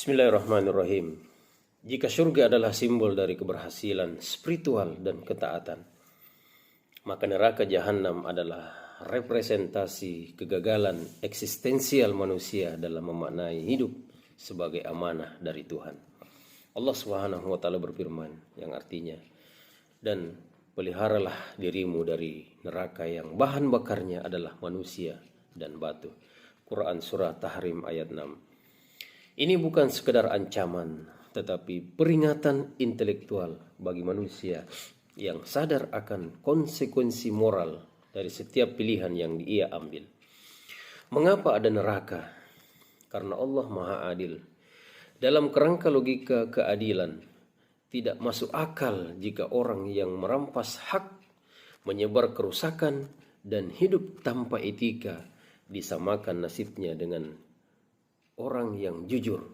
Bismillahirrahmanirrahim. Jika surga adalah simbol dari keberhasilan spiritual dan ketaatan, maka neraka jahanam adalah representasi kegagalan eksistensial manusia dalam memaknai hidup sebagai amanah dari Tuhan. Allah Subhanahu wa taala berfirman yang artinya, dan peliharalah dirimu dari neraka yang bahan bakarnya adalah manusia dan batu. Quran Surah Tahrim ayat 6. Ini bukan sekedar ancaman, tetapi peringatan intelektual bagi manusia yang sadar akan konsekuensi moral dari setiap pilihan yang ia ambil. Mengapa ada neraka? Karena Allah Maha Adil. Dalam kerangka logika keadilan, tidak masuk akal jika orang yang merampas hak, menyebar kerusakan, dan hidup tanpa etika disamakan nasibnya dengan orang yang jujur,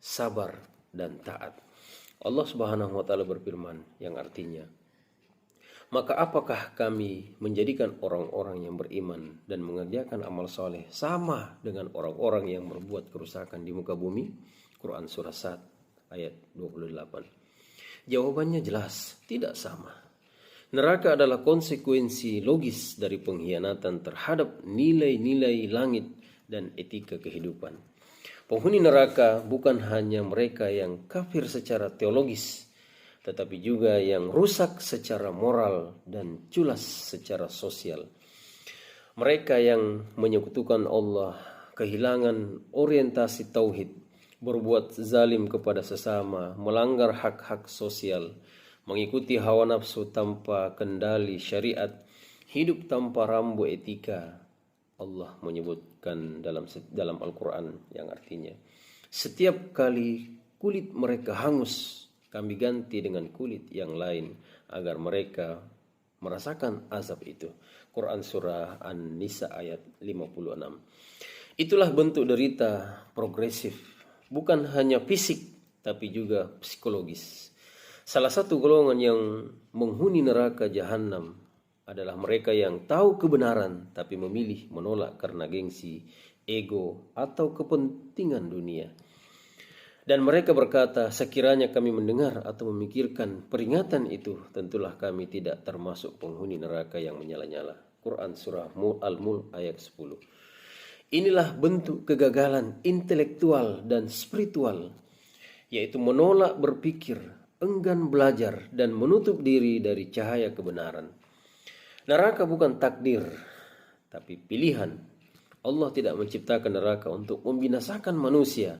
sabar, dan taat. Allah Subhanahu wa taala berfirman yang artinya, maka apakah kami menjadikan orang-orang yang beriman dan mengerjakan amal soleh sama dengan orang-orang yang berbuat kerusakan di muka bumi? Quran Surah Sad ayat 28. Jawabannya jelas, tidak sama. Neraka adalah konsekuensi logis dari pengkhianatan terhadap nilai-nilai langit dan etika kehidupan. Penghuni neraka bukan hanya mereka yang kafir secara teologis, tetapi juga yang rusak secara moral dan culas secara sosial. Mereka yang menyekutukan Allah, kehilangan orientasi tauhid, berbuat zalim kepada sesama, melanggar hak-hak sosial, mengikuti hawa nafsu tanpa kendali syariat, hidup tanpa rambu etika. Allah menyebutkan dalam Al-Quran yang artinya, setiap kali kulit mereka hangus, kami ganti dengan kulit yang lain agar mereka merasakan azab itu. Quran Surah An-Nisa ayat 56. Itulah bentuk derita progresif, bukan hanya fisik tapi juga psikologis. Salah satu golongan yang menghuni neraka jahanam adalah mereka yang tahu kebenaran tapi memilih menolak karena gengsi, ego, atau kepentingan dunia. Dan mereka berkata, sekiranya kami mendengar atau memikirkan peringatan itu, tentulah kami tidak termasuk penghuni neraka yang menyala-nyala. Quran Surah Al-Mulk ayat 10. Inilah bentuk kegagalan intelektual dan spiritual, yaitu menolak berpikir, enggan belajar, dan menutup diri dari cahaya kebenaran. Neraka bukan takdir, tapi pilihan. Allah tidak menciptakan neraka untuk membinasakan manusia,